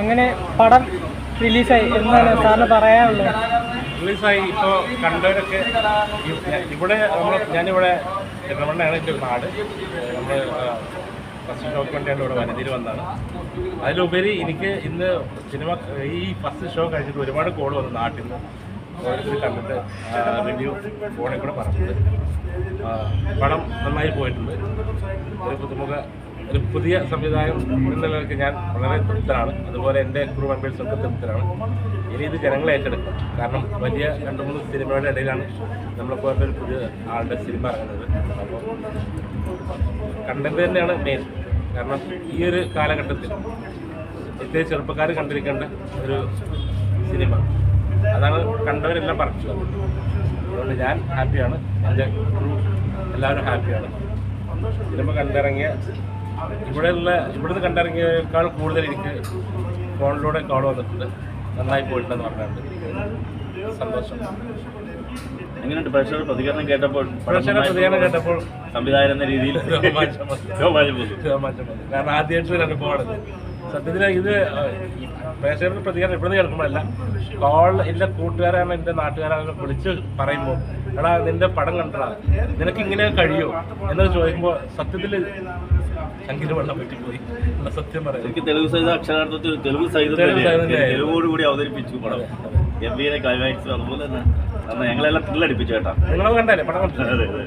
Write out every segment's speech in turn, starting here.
അങ്ങനെ പടം റിലീസായി എന്നാണ് സാറിന് പറയാനുള്ളത്? റിലീസായി ഇപ്പോൾ കണ്ടവരൊക്കെ ഇവിടെ ഞാനിവിടെ പെരുന്തൽമണ്ണയാണ് എൻ്റെ നാട്. നമ്മൾ ഫസ്റ്റ് ഷോക്ക് വേണ്ടിയാണ് ഇവിടെ വനതിയിൽ വന്നതാണ്. അതിലുപരി എനിക്ക് ഇന്ന് സിനിമ ഈ ഫസ്റ്റ് ഷോ കഴിഞ്ഞിട്ട് ഒരുപാട് കോൾ വന്നു നാട്ടിൽ നിന്ന്. ഓരോരുത്തർ കണ്ടിട്ട് റിവ്യൂ ഫോണിൽ കൂടെ പറഞ്ഞിട്ട് പടം നന്നായി പോയിട്ടുണ്ട്. ഒരു പുതിയ സംവിധാനം എന്നുള്ളതൊക്കെ ഞാൻ വളരെ തൃപ്തനാണ്. അതുപോലെ എൻ്റെ ക്രൂ മെമ്പേഴ്സൊക്കെ തൃപ്തരാണ്. ഇനി ഇത് ജനങ്ങളെ ഏറ്റെടുക്കും. കാരണം വലിയ 2-3 സിനിമയുടെ ഇടയിലാണ് നമ്മളെപ്പോലത്തെ ഒരു പുതിയ ആളുടെ സിനിമ ഇറങ്ങുന്നത്. അപ്പോൾ കണ്ടന്റ് തന്നെയാണ് മെയിൻ. കാരണം ഈ ഒരു കാലഘട്ടത്തിൽ ഇത്രയും ചെറുപ്പക്കാർ കണ്ടിരിക്കേണ്ട ഒരു സിനിമ, അതാണ് കണ്ടവരെല്ലാം പറഞ്ഞത്. അതുകൊണ്ട് ഞാൻ ഹാപ്പിയാണ്, എൻ്റെ ക്രൂ എല്ലാവരും ഹാപ്പിയാണ്. സിനിമ കണ്ടിറങ്ങിയ ഇവിടുന്ന് കണ്ടിറങ്ങിയതിനേക്കാൾ കൂടുതൽ എനിക്ക് ഫോണിലൂടെ കോൾ വന്നിട്ടുണ്ട്. നന്നായി പോയിട്ടുണ്ടെന്ന് പറഞ്ഞിട്ടുണ്ട്. സന്തോഷം. എങ്ങനെയുണ്ട് പ്രേക്ഷകരുടെ പ്രതികരണം കേട്ടപ്പോൾ? സംവിധായകൻ എന്ന രീതിയിൽ കാരണം ആദ്യമായിട്ട് ഒരു അനുഭവമാണത്. സത്യത്തിൽ ഇത് പ്രേക്ഷകരുടെ പ്രതികരണം ഇവിടുന്ന് കേൾക്കുമ്പോഴല്ല, കോൾ എൻ്റെ കൂട്ടുകാരാണ് എൻ്റെ നാട്ടുകാരാണ് വിളിച്ച് പറയുമ്പോൾ, എടാ നിന്റെ പടം കണ്ടടാ, നിനക്ക് ഇങ്ങനെ കഴിയോ എന്ന് ചോദിക്കുമ്പോൾ സത്യത്തിൽ ശങ്കിന് വെള്ളം പറ്റിപ്പോയി. സത്യം പറയാം. എനിക്ക് തെലുങ്ക് സഹിതം അക്ഷരാർത്ഥത്തിൽ തെലുങ്ക് തെലുങ്കോടുകൂടി അവതരിപ്പിച്ചു പടം. ഗംഭീര ക്ലൈമാക്സ്, അതുപോലെ തന്നെ ഞങ്ങളെല്ലാം ത്രില്ലടിപ്പിച്ചു കേട്ടാ. നിങ്ങളത് കണ്ടല്ലേ പടം? അതെ അതെ.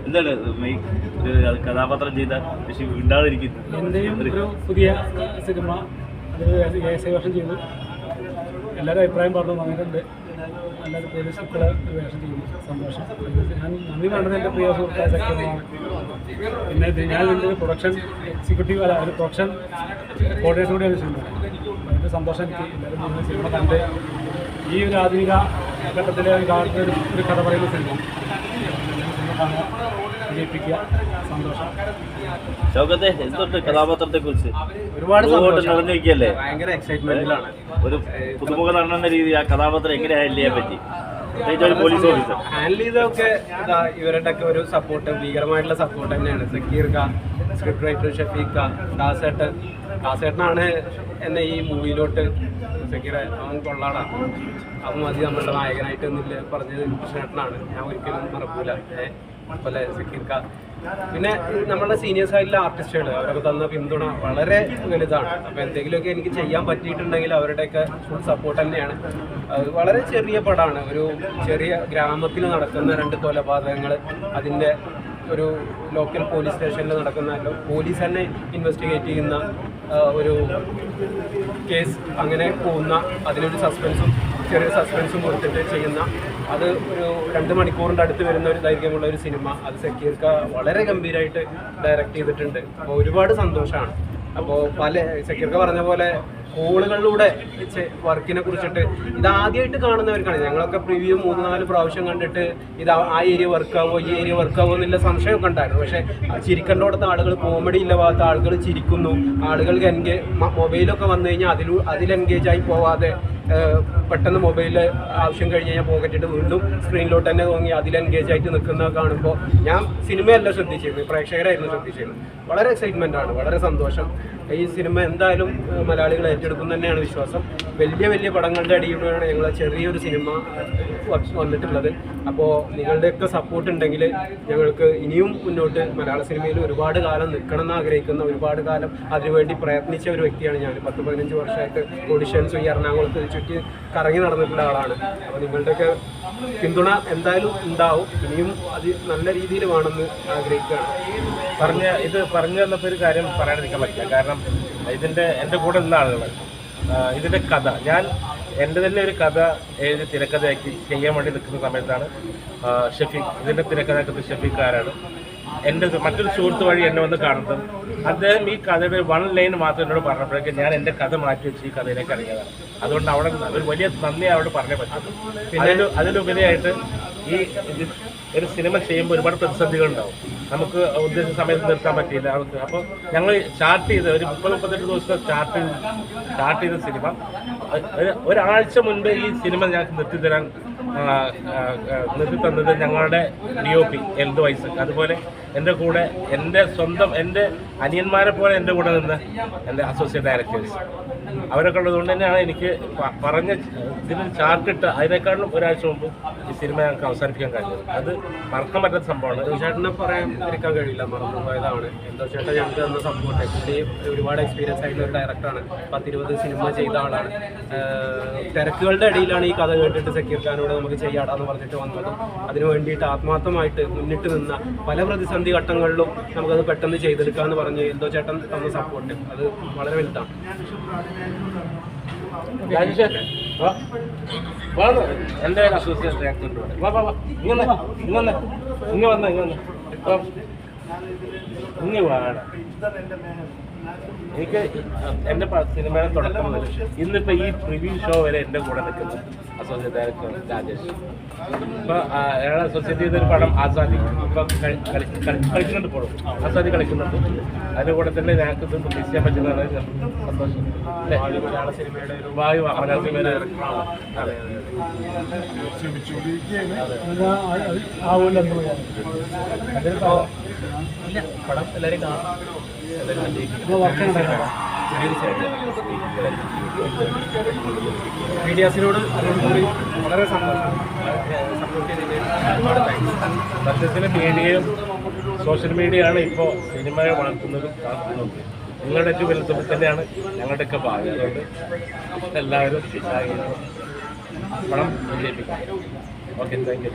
എന്താണ് കഥാപാത്രം ചെയ്ത ഉണ്ടാതിരിക്കുന്നു? എൻ്റെയും ഒരു പുതിയ സിനിമ അത് വേഷം ചെയ്തു. എല്ലാവരും അഭിപ്രായം പറഞ്ഞു വന്നിട്ടുണ്ട്. എല്ലാവരും പോലീസ് മക്കളെ വേഷം ചെയ്യുന്നു. സന്തോഷം. ഞാൻ നന്ദി പറഞ്ഞത് എൻ്റെ പ്രിയ സുഹൃത്തായ സഖ്യമാണ്. പിന്നെ ഞാൻ ഇതിൻ്റെ പ്രൊഡക്ഷൻ എക്സിക്യൂട്ടീവ് അല്ല, ഒരു പ്രൊഡക്ഷൻ കോർഡിനേറ്റർ കൂടിയാണ് സിനിമ. വളരെ സന്തോഷം എനിക്ക്. എല്ലാവരും സിനിമ കണ്ട് ഈ ഒരു ആധുനിക ഘട്ടത്തിലെ ഒരു കഥ പറയുന്ന സിനിമ കാണുക, വിജയിപ്പിക്കുക. സന്തോഷം. ശൗകത്തെ എന്തുണ്ട് കഥാപാത്രത്തെ കുറിച്ച്? ഒരുപാട് നിറഞ്ഞിരിക്കുകയല്ലേ? ഭയങ്കര എക്സൈറ്റ്മെന്റിലാണ്. ഒരു പുതുമുഖ നടന്ന രീതി ആ കഥാപാത്രം എങ്ങനെ ഹാൻഡിൽ ചെയ്യാൻ പറ്റി? പോലീസ് ഓഫീസർ ഹാൻഡിൽ ചെയ്തൊക്കെ ഇവരുടെ ഒക്കെ ഒരു സപ്പോർട്ട്, ഭീകരമായിട്ടുള്ള സപ്പോർട്ട് തന്നെയാണ്. സക്കീർ ഖാൻ, സ്ക്രിപ്റ്റ് റൈറ്റർ ഷഫീഖ് ഖാൻ, ദാസേട്ടനാണ് എന്നെ ഈ മൂവിയിലോട്ട്. സക്കീർ അവൻ കൊള്ളാടാണ്, അവൻ മതി നമ്മളുടെ നായകനായിട്ട് എന്നില്ല പറഞ്ഞത് കൃഷ്ണേട്ടനാണ്. ഞാൻ ഒരിക്കലും മറക്കൂല. അതുപോലെ സക്കീർ ഖാൻ, പിന്നെ നമ്മളുടെ സീനിയർ സൈഡിലെ ആർട്ടിസ്റ്റുകൾ, അവരൊക്കെ തന്ന പിന്തുണ വളരെ വലുതാണ്. അപ്പോൾ എന്തെങ്കിലുമൊക്കെ എനിക്ക് ചെയ്യാൻ പറ്റിയിട്ടുണ്ടെങ്കിൽ അവരുടെയൊക്കെ ഫുൾ സപ്പോർട്ട് തന്നെയാണ്. വളരെ ചെറിയ പടമാണ്. ഒരു ചെറിയ ഗ്രാമത്തിൽ നടക്കുന്ന 2 കൊലപാതകങ്ങൾ, അതിൻ്റെ ഒരു ലോക്കൽ പോലീസ് സ്റ്റേഷനിൽ നടക്കുന്ന, പോലീസ് തന്നെ ഇൻവെസ്റ്റിഗേറ്റ് ചെയ്യുന്ന ഒരു കേസ്, അങ്ങനെ പോകുന്ന, അതിലൊരു ചെറിയ സസ്പെൻസും കൊടുത്തിട്ട് ചെയ്യുന്ന, അത് ഒരു 2 മണിക്കൂറിൻ്റെ അടുത്ത് വരുന്ന ഒരു ദൈർഘ്യമുള്ള ഒരു സിനിമ. അത് സക്കീർ ഖാൻ വളരെ ഗംഭീരമായിട്ട് ഡയറക്റ്റ് ചെയ്തിട്ടുണ്ട്. അപ്പോൾ ഒരുപാട് സന്തോഷമാണ്. അപ്പോൾ സക്കീർ ഖാൻ പറഞ്ഞ പോലെ കോളുകളിലൂടെ വർക്കിനെ കുറിച്ചിട്ട് ഇതാദ്യമായിട്ട് കാണുന്നവർക്കാണ്. ഞങ്ങളൊക്കെ പ്രിവ്യൂ 3-4 പ്രാവശ്യം കണ്ടിട്ട് ഇത് ആ ഏരിയ വർക്കാവോ ഈ ഏരിയ വർക്കാവോ എന്നുള്ള സംശയമൊക്കെ ഉണ്ടായിരുന്നു. പക്ഷേ ചിരിക്കേണ്ടോടത്ത് ആളുകൾ, കോമഡി ഇല്ല ഭാഗത്ത് ആളുകൾ ചിരിക്കുന്നു. ആളുകൾക്ക് മൊബൈലൊക്കെ വന്നു കഴിഞ്ഞാൽ അതിൽ എൻഗേജ് ആയി പോവാതെ പെട്ടെന്ന് മൊബൈലിൽ ആവശ്യം കഴിഞ്ഞ് കഴിഞ്ഞാൽ പോകറ്റിട്ട് വീണ്ടും സ്ക്രീനിലോട്ട് തന്നെ തോന്നി അതിൽ എൻഗേജ് ആയിട്ട് നിൽക്കുന്നത് കാണുമ്പോൾ ഞാൻ സിനിമയല്ല ശ്രദ്ധിച്ചിരുന്നത്, പ്രേക്ഷകരായിരുന്നു ശ്രദ്ധിച്ചിരുന്നത്. വളരെ എക്സൈറ്റ്മെൻ്റ് ആണ്, വളരെ സന്തോഷം. ഈ സിനിമ എന്തായാലും മലയാളികൾ ഏറ്റെടുക്കും തന്നെയാണ് വിശ്വാസം. വലിയ പടങ്ങളുടെ അടിയിലൂടെയാണ് ഞങ്ങൾ ചെറിയൊരു സിനിമ വന്നിട്ടുള്ളത്. അപ്പോൾ നിങ്ങളുടെയൊക്കെ സപ്പോർട്ട് ഉണ്ടെങ്കിൽ ഞങ്ങൾക്ക് ഇനിയും മുന്നോട്ട് മലയാള സിനിമയിൽ ഒരുപാട് കാലം നിൽക്കണം എന്ന് ആഗ്രഹിക്കുന്ന, ഒരുപാട് കാലം അതിനുവേണ്ടി പ്രയത്നിച്ച ഒരു വ്യക്തിയാണ് ഞാൻ. 10-15 വർഷമായിട്ട് ഓഡിഷൻസ് ഈ എറണാകുളത്ത് ചുറ്റി കറങ്ങി നടന്നിട്ടുള്ള ആളാണ്. അപ്പോൾ നിങ്ങളുടെയൊക്കെ പിന്തുണ എന്തായാലും ഉണ്ടാവും. ഇനിയും അത് നല്ല രീതിയിൽ വേണമെന്ന് ആഗ്രഹിക്കുകയാണ്. പറഞ്ഞു തന്നപ്പോൾ ഒരു കാര്യം പറയാതിരിക്കാൻ പറ്റില്ല. കാരണം എൻ്റെ കൂടെ ഉള്ള ആളുകൾ ഇതിൻ്റെ കഥ, ഞാൻ എൻ്റെ തന്നെ ഒരു കഥ എഴുതി തിരക്കഥയാക്കി ചെയ്യാൻ വേണ്ടി നിൽക്കുന്ന സമയത്താണ് ഷഫീഖ്, ഇതിൻ്റെ തിരക്കഥയാക്കുന്നത് ഷഫീഖ് ആരാണ്. എൻ്റെ മറ്റൊരു സുഹൃത്ത് വഴി എന്നെ വന്ന് കാണുന്നത്. അദ്ദേഹം ഈ കഥയുടെ 1 ലൈൻ മാത്രം എന്നോട് പറഞ്ഞപ്പോഴേക്കും ഞാൻ എൻ്റെ കഥ മാറ്റി വെച്ച് ഈ കഥയിലേക്ക് ഇറങ്ങിയതാണ്. അതുകൊണ്ട് അവിടെ ഒരു വലിയ നന്ദി അവിടെ പറഞ്ഞേ പറ്റുള്ളൂ. പിന്നെ അതിലുപരിയായിട്ട് ഈ ഒരു സിനിമ ചെയ്യുമ്പോൾ ഒരുപാട് പ്രതിസന്ധികളുണ്ടാവും. നമുക്ക് ഉദ്ദേശിച്ച സമയത്ത് നിർത്താൻ പറ്റിയില്ല അവർക്ക്. അപ്പോൾ ഞങ്ങൾ സ്റ്റാർട്ട് ചെയ്ത് ഒരു 30-38 ദിവസം സ്റ്റാർട്ട് ചെയ്ത സിനിമ ഒരാഴ്ച മുൻപ് ഈ സിനിമ ഞങ്ങൾക്ക് നിർത്തി തന്നത് ഞങ്ങളുടെ DOP എൽദോ വൈസ്, അതുപോലെ എൻ്റെ കൂടെ എൻ്റെ അനിയന്മാരെ പോലെ എൻ്റെ കൂടെ നിന്ന് എൻ്റെ അസോസിയേറ്റ് ഡയറക്ടേഴ്സ് അവരൊക്കെ ഉള്ളതുകൊണ്ട് തന്നെയാണ് എനിക്ക് പറഞ്ഞ ഇതിന് ചാർട്ടിട്ട് അതിനേക്കാളും ഒരാഴ്ച മുമ്പ് ഈ സിനിമ ഞങ്ങൾക്ക് അവസാനിപ്പിക്കാൻ കഴിഞ്ഞത്. അത് മറക്കാൻ പറ്റാത്ത സംഭവമാണ്. ചേട്ടനെ പറയാതിരിക്കാൻ കഴിയില്ല, മറന്നു പോയതാണ്. എന്തോ ചേട്ടൻ ഞങ്ങൾക്ക് തന്ന സപ്പോർട്ട്. പുള്ളി ഒരുപാട് എക്സ്പീരിയൻസ് ആയിട്ടുള്ള ഒരു ഡയറക്ടറാണ്, 10-20 സിനിമ ചെയ്ത ആളാണ്. തിരക്കുകളുടെ ഇടയിലാണ് ഈ കഥ കേട്ടിട്ട് സക്കീർ ഖാനോട് നമുക്ക് ചെയ്യാടാന്ന് പറഞ്ഞിട്ട് വന്നതും അതിനു വേണ്ടിയിട്ട് ആത്മാർത്ഥമായിട്ട് മുന്നിട്ട് നിന്ന പല പ്രതിസന്ധി ഘട്ടങ്ങളിലും നമുക്കത് പെട്ടെന്ന് ചെയ്തെടുക്കാമെന്ന് പറഞ്ഞ് എന്തോ ചേട്ടൻ തന്ന സപ്പോർട്ട് അത് വളരെ വലുതാണ്. എൻ്റെ അസോസിയേറ്റ് ഡയറക്ടർ ഇങ്ങ് വേണം. എനിക്ക് എൻ്റെ സിനിമയുടെ തുടക്കം മുതൽ ഇന്നിപ്പോൾ ഈ പ്രിവ്യൂ ഷോ വരെ എൻ്റെ കൂടെ നിൽക്കുന്നത് അസോസിയേറ്റ് ഡയറക്ടർ രാജേഷ്. ഇപ്പോൾ അയാൾ അസോസിയേറ്റ് ചെയ്തൊരു പടം ആസാദി ഇപ്പം കളിക്കുന്നുണ്ട്. പോലും ആസാദി കളിക്കുന്നുണ്ട്. അതിൻ്റെ കൂടെ തന്നെ ഞങ്ങൾക്ക് ഇത് മിസ് ചെയ്യാൻ പറ്റുന്നതാണ് സന്തോഷം. മലയാള സിനിമയുടെ ഒരു വായു മലയാള സിനിമയുടെ പടം എല്ലാവരും കാണാം. മീഡിയാസിനോട് കൂടി വളരെ സന്തോഷം. സപ്പോർട്ട് ചെയ്തതിന് ഒരുപാട് താങ്ക്സ്. സത്യത്തിൽ മീഡിയയും സോഷ്യൽ മീഡിയയാണ് ഇപ്പോൾ സിനിമയെ വളർത്തുന്നതും കാണുന്നതും. നിങ്ങളുടെ ഏറ്റവും വലുതും തന്നെയാണ് ഞങ്ങളുടെയൊക്കെ ഭാവി. അതുകൊണ്ട് എല്ലാവരും പണം വിജയിപ്പിക്കാം. Okay, thank you.